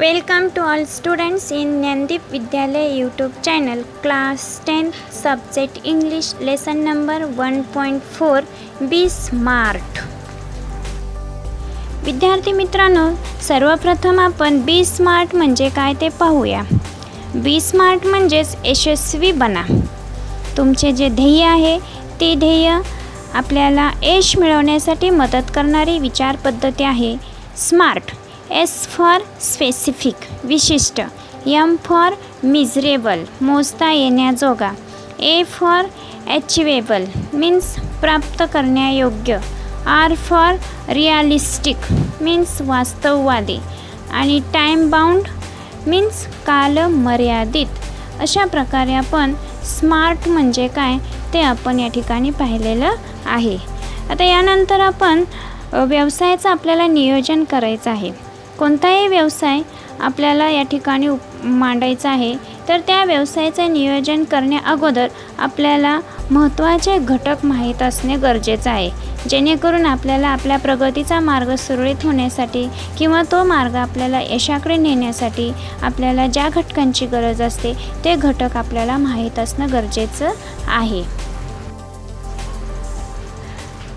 Welcome to all students in Nandip Vidyalaya YouTube channel, class 10, subject English, lesson number 1.4, Be Smart. विद्यार्थी मित्रांनो, सर्वप्रथम आपण बी smart म्हणजे काय ते पाहूया. बी स्मार्ट म्हणजेच यशस्वी बना. तुमचे जे ध्येय आहे ते ध्येय आपल्याला यश मिळवण्यासाठी मदत करणारी विचार पद्धती आहे. स्मार्ट. S फॉर स्पेसिफिक विशिष्ट, M फॉर मिजरेबल मोजता येण्याजोगा, A फॉर अचिवेबल मीन्स प्राप्त करण्यायोग्य, R फॉर रिअलिस्टिक मीन्स वास्तववादी आणि टाईम बाउंड मीन्स काल मर्यादित. अशा प्रकारे आपण स्मार्ट म्हणजे काय ते आपण या ठिकाणी पाहिलेलं आहे. आता यानंतर आपण व्यवसायाचं आपल्याला नियोजन करायचं आहे. कोणताही व्यवसाय आपल्याला या ठिकाणी मांडायचा आहे तर त्या व्यवसायाचं नियोजन करण्याअगोदर आपल्याला महत्त्वाचे घटक माहीत असणे गरजेचं आहे, जेणेकरून आपल्याला आपल्या प्रगतीचा मार्ग सुरळीत होण्यासाठी किंवा तो मार्ग आपल्याला यशाकडे नेण्यासाठी आपल्याला ज्या घटकांची गरज असते ते घटक आपल्याला माहीत असणं गरजेचं आहे.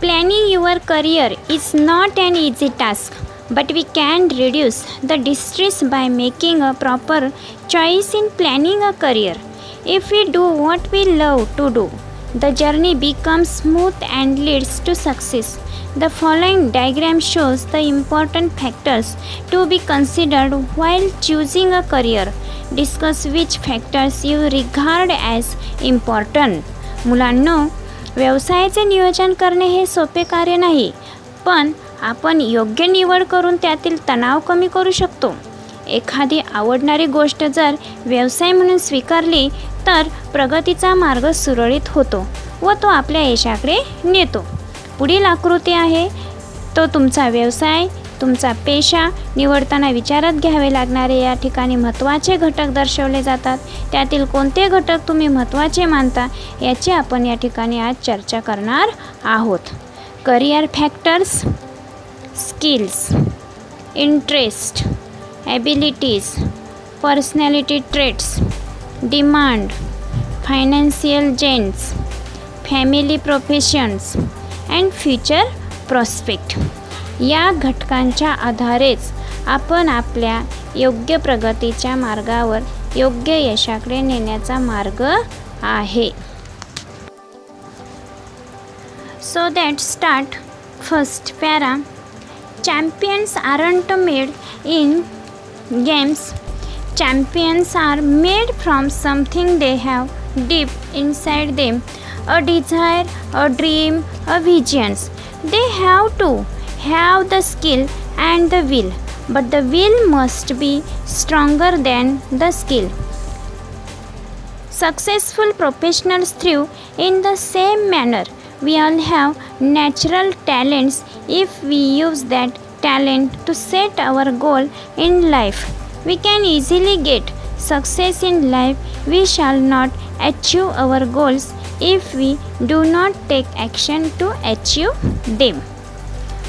Planning your career is not an easy task. But we can reduce the distress by making a proper choice in planning a career. If we do what we love to do, the journey becomes smooth and leads to success. The following diagram shows the important factors to be considered while choosing a career. Discuss which factors you regard as important. मुलांनो, व्यवसायाचे नियोजन करणे हे सोपे कार्य नाही, पण आपण योग्य निवड करून त्यातील तणाव कमी करू शकतो. एखादी आवडणारी गोष्ट जर व्यवसाय म्हणून स्वीकारली तर प्रगतीचा मार्ग सुरळीत होतो व तो आपल्या यशाकडे नेतो. पुढील आकृती आहे तो तुमचा व्यवसाय, तुमचा पेशा निवडताना विचारात घ्यावे लागणारे या ठिकाणी महत्त्वाचे घटक दर्शवले जातात. त्यातील कोणते घटक तुम्ही महत्त्वाचे मानता याची आपण या ठिकाणी आज चर्चा करणार आहोत. Career factors, skills, interest, abilities, personality traits, demand, financial gains, family professions and future prospect. या घटकांच्या आधारेच आपण आपल्या योग्य प्रगतीच्या मार्गावर योग्य यशाकडे नेण्याचा मार्ग आहे. So that start first para. Champions aren't made in games. Champions are made from something they have deep inside them. A desire, a dream, a visions. They have to have the skill and the will. But the will must be stronger than the skill. Successful professionals thrive in the same manner. We all have natural talents if we use that talent to set our goal in life. We can easily get success in life. We shall not achieve our goals if we do not take action to achieve them.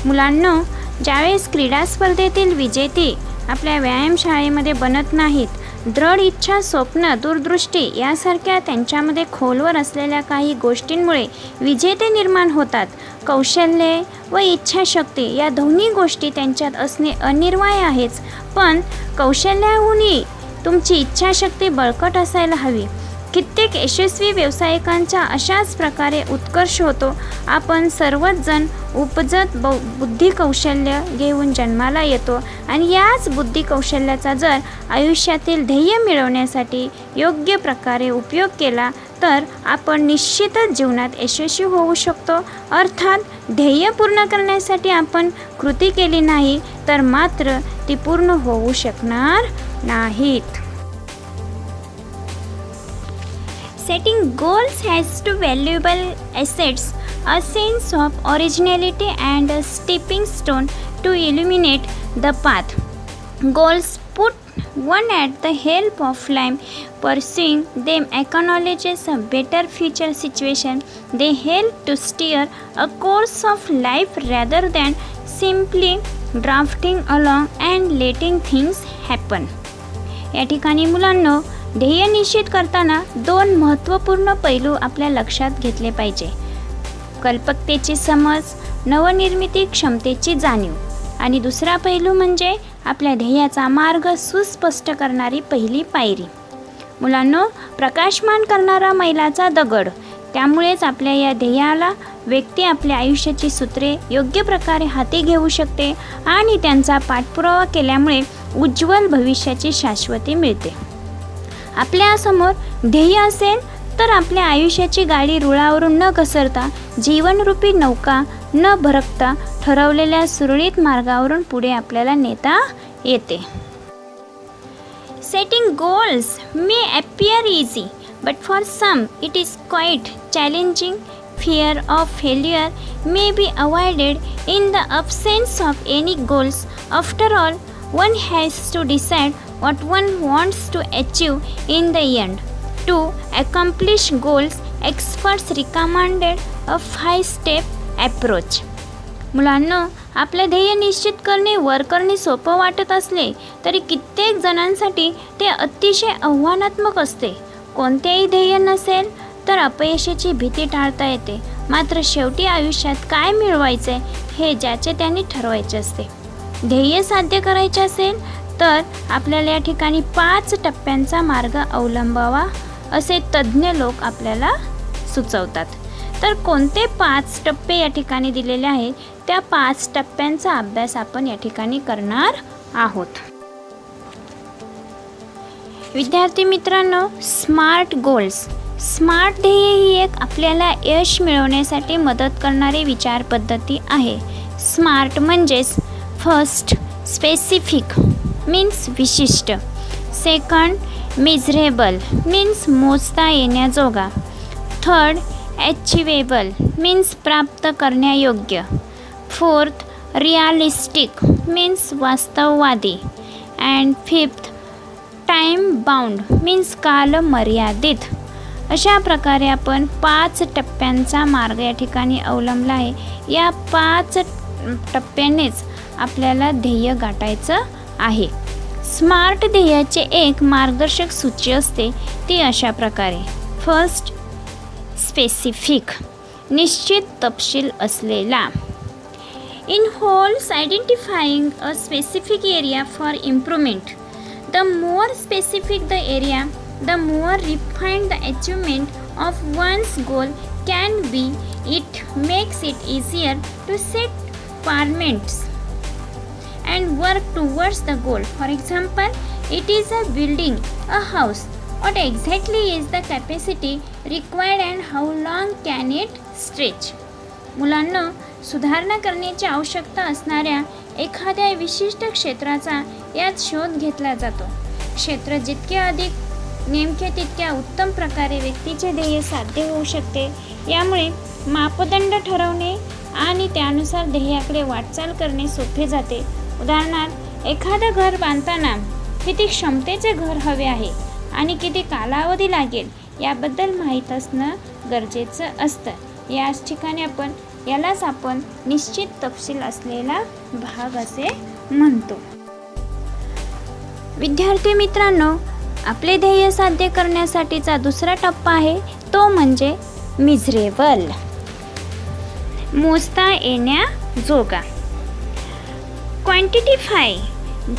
मुलांनो, ज्यावेळेस क्रीडा स्पर्धेतील विजेते आपल्या व्यायामशाळेमध्ये बनत नाहीत, दृढ इच्छा, स्वप्न, दूरदृष्टी यासारख्या त्यांच्यामध्ये खोलवर असलेल्या काही गोष्टींमुळे विजेते निर्माण होतात. कौशल्ये व इच्छाशक्ती या दोन्ही गोष्टी त्यांच्यात असणे अनिवार्य आहेच, पण कौशल्याहूनही तुमची इच्छाशक्ती बळकट असायला हवी. कित्येक यशस्वी व्यावसायिकांचा अशाच प्रकारे उत्कर्ष होतो. आपण सर्वच जण उपजत बुद्धी कौशल्य घेऊन जन्माला येतो आणि याच बुद्धी कौशल्याचा जर आयुष्यातील ध्येय मिळवण्यासाठी योग्य प्रकारे उपयोग केला तर आपण निश्चितच जीवनात यशस्वी होऊ शकतो. अर्थात ध्येय पूर्ण करण्यासाठी आपण कृती केली नाही तर मात्र ती पूर्ण होऊ शकणार नाहीत. Setting goals has two valuable assets, a sense of originality and a stepping stone to illuminate the path. Goals put one at the help of life. Pursuing them acknowledges a better future situation. They help to steer a course of life rather than simply drafting along and letting things happen. या ठिकाणी मुलांनो, ध्येय निश्चित करताना 2 महत्त्वपूर्ण पैलू आपल्या लक्षात घेतले पाहिजे. कल्पकतेची समज, नवनिर्मिती क्षमतेची जाणीव आणि दुसरा पैलू म्हणजे आपल्या ध्येयाचा मार्ग सुस्पष्ट करणारी पहिली पायरी. मुलांनो, प्रकाशमान करणारा मैलाचा दगड. त्यामुळेच आपल्या या ध्येयाला व्यक्ती आपल्या आयुष्याची सूत्रे योग्य प्रकारे हाती घेऊ शकते आणि त्यांचा पाठपुरावा केल्यामुळे उज्ज्वल भविष्याची शाश्वती मिळते. आपल्यासमोर ध्येय असेल तर आपल्या आयुष्याची गाडी रुळावरून न घसरता, जीवनरूपी नौका न भरकता ठरवलेल्या सुरळीत मार्गावरून पुढे आपल्याला नेता येते. Setting goals may appear easy, but for some it is quite challenging. Fear of failure may be avoided in the absence of any goals. After all, one has to decide what one wants to achieve in the end. To accomplish goals, experts recommended a 5-step approach. मुलांनो, आपले ध्येय निश्चित करणे वर करणे सोपं वाटत असले तरी कित्येक जणांसाठी ते अतिशय आव्हानात्मक असते. कोणतेही ध्येय नसेल तर अपयशाची भीती टाळता येते, मात्र शेवटी आयुष्यात काय मिळवायचे हे ज्याचे त्यांनी ठरवायचे असते. ध्येय साध्य करायचे असेल तर आपल्याला या ठिकाणी 5 टप्प्यांचा मार्ग अवलंबावा असे तज्ज्ञ लोक आपल्याला सुचवतात. तर कोणते 5 टप्पे या ठिकाणी दिलेले आहेत, त्या 5 टप्प्यांचा अभ्यास आपण या ठिकाणी करणार आहोत. विद्यार्थी मित्रांनो, स्मार्ट गोल्स. स्मार्ट ध्येय ही एक आपल्याला यश मिळवण्यासाठी मदत करणारी विचार पद्धती आहे. स्मार्ट म्हणजेच फर्स्ट, स्पेसिफिक मीन्स विशिष्ट. सेकंड, मेजरेबल मीन्स मोजता येण्याजोगा. थर्ड, अचिवेबल मीन्स प्राप्त करण्यायोग्य. फोर्थ, रिअलिस्टिक मीन्स वास्तववादी. And fifth, time bound means कालमर्यादित. अशा प्रकारे आपण 5 टप्प्यांचा मार्ग या ठिकाणी अवलंबला आहे. या 5 टप्प्यानेच आपल्याला ध्येय गाठायचं आहे. स्मार्ट ध्येयाचे एक मार्गदर्शक सूची असते, ती अशा प्रकारे. फर्स्ट, स्पेसिफिक निश्चित तपशील असलेला. Involves identifying a specific area for improvement. The more specific the area, the more refined the achievement of one's goal can be. It makes it easier to set targets and work towards the goal. For example, it is a building a house. What exactly is the capacity required and how long can it stretch? मुलांना सुधारणा करण्याची आवश्यकता असणाऱ्या एखाद्या विशिष्ट क्षेत्राचा यात शोध घेतला जातो. क्षेत्र जितके अधिक नेमके तितक्या उत्तम प्रकारे व्यक्तीचे ध्येय साध्य होऊ शकते. यामुळे मापदंड ठरवणे आणि त्यानुसार ध्येयाकडे वाटचाल करणे सोपे जाते. उदाहरणार्थ, एखादं घर बांधताना किती क्षमतेचे घर हवे आहे आणि किती कालावधी लागेल याबद्दल माहीत असणं गरजेचं असतं. याच ठिकाणी यालाच आपण निश्चित तपशील असलेला भाग असे म्हणतो. विद्यार्थी मित्रांनो, आपले ध्येय साध्य करण्यासाठीचा दुसरा टप्पा आहे तो म्हणजे मिजरेबल, मोजता येण्याजोगा. Quantify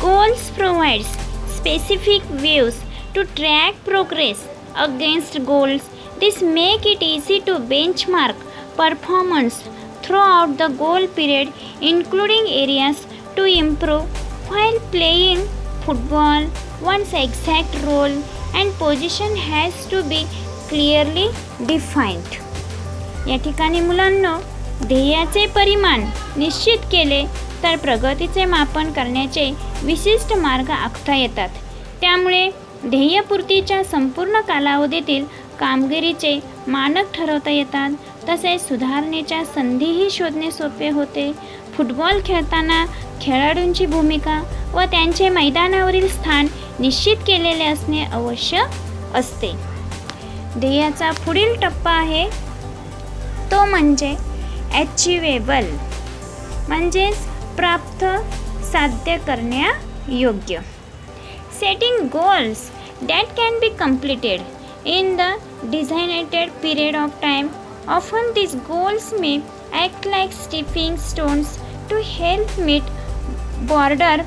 goals provides specific ways to track progress against goals. This make it easy to benchmark performance throughout the goal period, including areas to improve. While playing football, one's exact role and position has to be clearly defined. या ठिकाणी मुलांनो, ध्येयाचे परिमाण निश्चित केले तर प्रगतीचे मापन करण्याचे विशिष्ट मार्ग आखता येतात. त्यामुळे ध्येयपूर्तीच्या संपूर्ण कालावधीतील कामगिरीचे मानक ठरवता येतात. तसेच सुधारणेच्या संधीही शोधणे सोपे होते. फुटबॉल खेळताना खेळाडूंची भूमिका व त्यांचे मैदानावरील स्थान निश्चित केलेले असणे आवश्यक असते. ध्येयाचा पुढील टप्पा आहे तो म्हणजे अचिवेबल म्हणजेच प्राप्त साध्य करण्यायोग्य. setting goals that can be completed in the designated period of time. Often these goals may act like stepping stones to help meet broader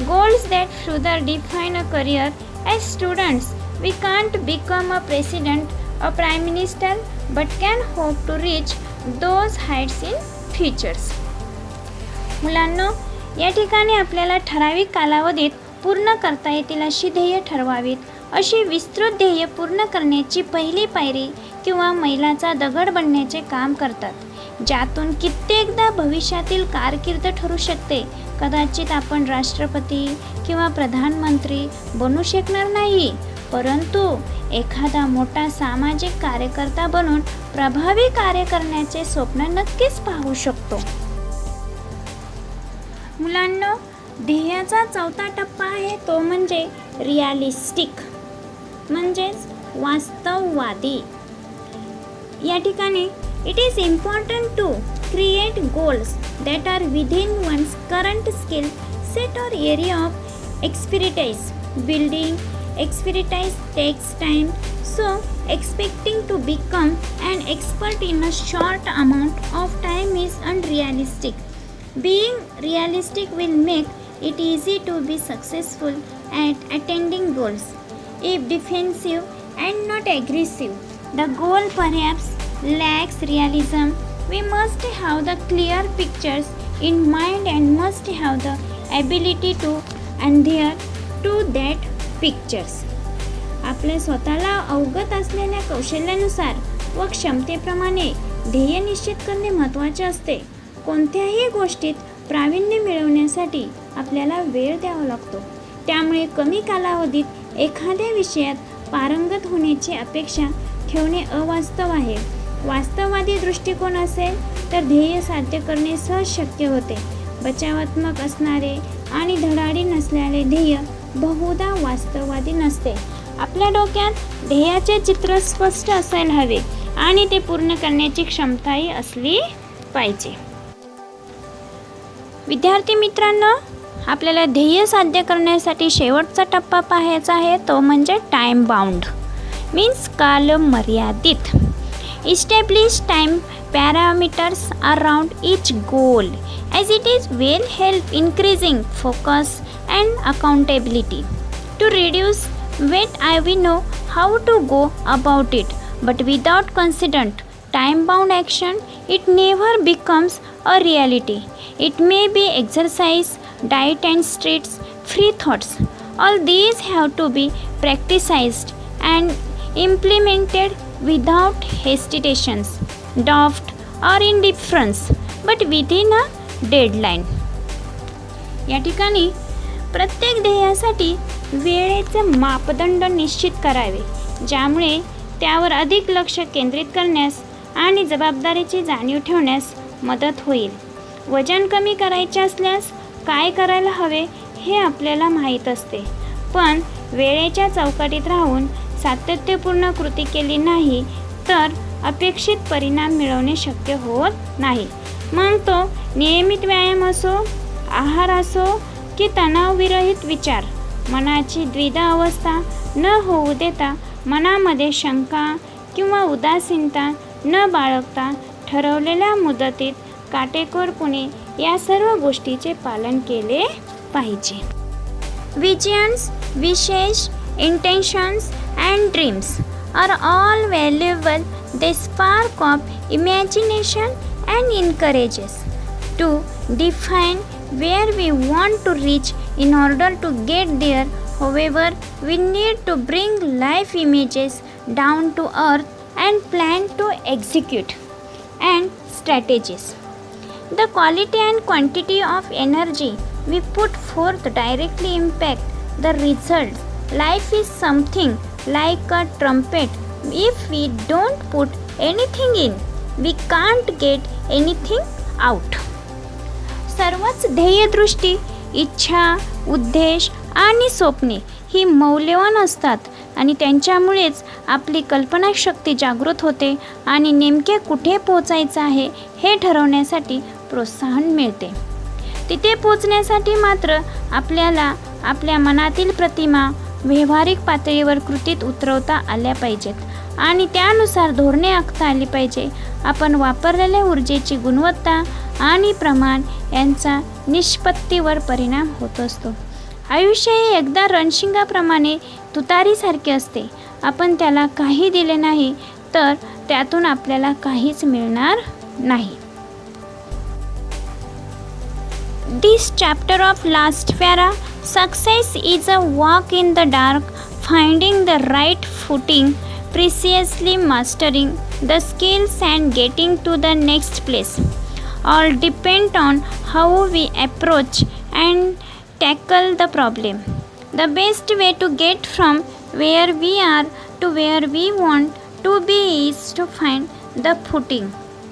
goals that further define a career. As students, we can't become a president or prime minister but can hope to reach those heights in futures. मुलांनो, या ठिकाणी आपल्याला ठराविक कालावधीत पूर्ण करता येतील अशी ध्येय ठरवावीत. अशी विस्तृत ध्येय पूर्ण करण्याची पहिली पायरी किंवा मैलाचा दगड बनण्याचे काम करतात, ज्यातून कित्येकदा भविष्यातील कारकीर्द ठरू शकते. कदाचित आपण राष्ट्रपती किंवा प्रधानमंत्री बनू शकणार नाही, परंतु एखादा मोठा सामाजिक कार्यकर्ता बनून प्रभावी कार्य करण्याचे स्वप्न नक्कीच पाहू शकतो. मुलांनो, ध्येयाचा चौथा टप्पा आहे तो म्हणजे रिअलिस्टिक, म्हणजेच वास्तववादी. या ठिकाणी it is important to create goals that are within one's current skill set or area of expertise. Building expertise takes time, so expecting to become an expert in a short amount of time is unrealistic. Being realistic will make it easy to be successful at attaining goals. If defensive and not aggressive, the goal perhaps lacks realism. We must have the clear pictures in mind and must have the ability to adhere to that pictures. आपल्या स्वतःला अवगत असलेल्या कौशल्यानुसार व क्षमतेप्रमाणे ध्येय निश्चित करणे महत्त्वाचे असते. कोणत्याही गोष्टीत प्रावीण्य मिळवण्यासाठी आपल्याला वेळ द्यावा लागतो. त्यामुळे कमी कालावधीत एखाद्या विषयात पारंगत होण्याची अपेक्षा ठेवणे अवास्तव आहे. वास्तववादी दृष्टिकोन असेल तर ध्येय साध्य करणे सहज शक्य होते. बचावात्मक असणारे आणि धडाडी नसलेले ध्येय बहुधा वास्तववादी नसते. आपल्या डोक्यात ध्येयाचे चित्र स्पष्ट असायला हवे आणि ते पूर्ण करण्याची क्षमताही असली पाहिजे. विद्यार्थी मित्रांनो, आपल्याला ध्येय साध्य करण्यासाठी शेवटचा टप्पा पाहायचा आहे तो म्हणजे टाइम बाउंड, मीन्स कालमर्यादित. Establish time parameters around each goal as it is will help increasing focus and accountability. To reduce weight, we know how to go about it, but without consistent time-bound action, it never becomes a reality. It may be exercise, diet and stress, free thoughts. All these have to be practiced and implemented without hesitations, doubt or indifference, but within a deadline. या ठिकाणी प्रत्येक ध्येयासाठी वेळेचे मापदंड निश्चित करावे, ज्यामुळे त्यावर अधिक लक्ष केंद्रित करण्यास आणि जबाबदारीची जाणीव ठेवण्यास मदत होईल. वजन कमी करायचे असल्यास काय करायला हवे हे आपल्याला माहीत असते, पण वेळेच्या चौकटीत राहून सातत्यपूर्ण कृती केली नाही तर अपेक्षित परिणाम मिळवणे शक्य होत नाही. मग तो नियमित व्यायाम असो, आहार असो की तणावविरहित विचार. मनाची द्विधा अवस्था न होऊ देता मनामध्ये शंका किंवा उदासीनता न बाळगता ठरवलेल्या मुदतीत काटेकोरपणे या सर्व गोष्टीचे पालन केले पाहिजे. विजन्स, विशेष, intentions and dreams are all valuable. They spark of imagination and encourages to define where we want to reach. In order to get there, however, we need to bring life images down to earth and plan to execute and strategies. The quality and quantity of energy we put forth directly impact the results. Life is something like a trumpet. If we don't put anything in, we can't get anything out. सर्वच ध्येयदृष्टी, इच्छा, उद्देश आणि स्वप्ने ही मौल्यवान असतात आणि त्यांच्यामुळेच आपली कल्पनाशक्ती जागृत होते आणि नेमके कुठे पोचायचं आहे हे ठरवण्यासाठी प्रोत्साहन मिळते. तिथे पोचण्यासाठी मात्र आपल्याला आपल्या मनातील प्रतिमा व्यावहारिक पातळीवर कृतीत उतरवता आल्या पाहिजेत आणि त्यानुसार धोरणे आखता आली पाहिजे. आपण वापरलेल्या ऊर्जेची गुणवत्ता आणि प्रमाण यांचा निष्पत्तीवर परिणाम होत असतो. आयुष्य हे एकदा रणशिंगाप्रमाणे तुतारीसारखे असते. आपण त्याला काही दिले नाही तर त्यातून आपल्याला काहीच मिळणार नाही. This chapter of last para, success is a walk in the dark, finding the right footing, precisely mastering the skills and getting to the next place. All depend on how we approach and tackle the problem. The best way to get from where we are to where we want to be is to find the footing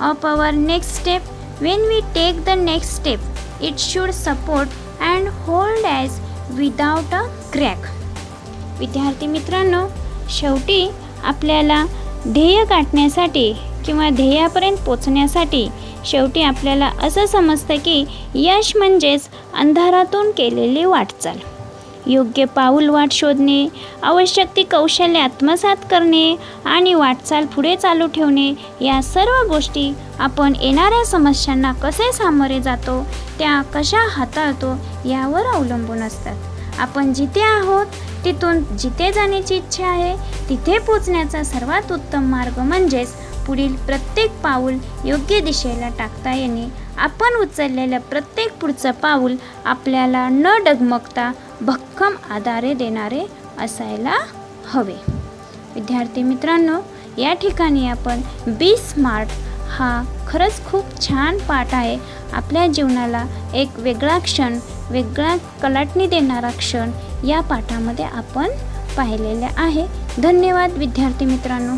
of our next step. When we take the next step, it should support and hold as without a crack. विद्यार्थी मित्रांनो, शेवटी आपल्याला ध्येय गाठण्यासाठी किंवा ध्येयापर्यंत पोचण्यासाठी शेवटी आपल्याला असं समजतं की यश म्हणजेच अंधारातून केलेली वाटचाल. योग्य पाऊल वाट शोधणे, आवश्यक ती कौशल्य आत्मसात करणे आणि वाटचाल पुढे चालू ठेवणे, या सर्व गोष्टी आपण येणाऱ्या समस्यांना कसे सामोरे जातो, त्या कशा हाताळतो यावर अवलंबून असतात. आपण जिथे आहोत तिथून जिथे जाण्याची इच्छा आहे तिथे पोचण्याचा सर्वात उत्तम मार्ग म्हणजेच पुढील प्रत्येक पाऊल योग्य दिशेला टाकता येणे. आपण उचललेलं प्रत्येक पुढचं पाऊल आपल्याला न डगमगता भक्कम आधारे देणारे असायला हवे. विद्यार्थी मित्रांनो, या ठिकाणी आपण बी स्मार्ट हा खरंच खूप छान पाठ आहे. आपल्या जीवनाला एक वेगळा क्षण, वेगळा कलाटणी देणारा क्षण या पाठामध्ये आपण पाहिलेला आहे. धन्यवाद विद्यार्थी मित्रांनो.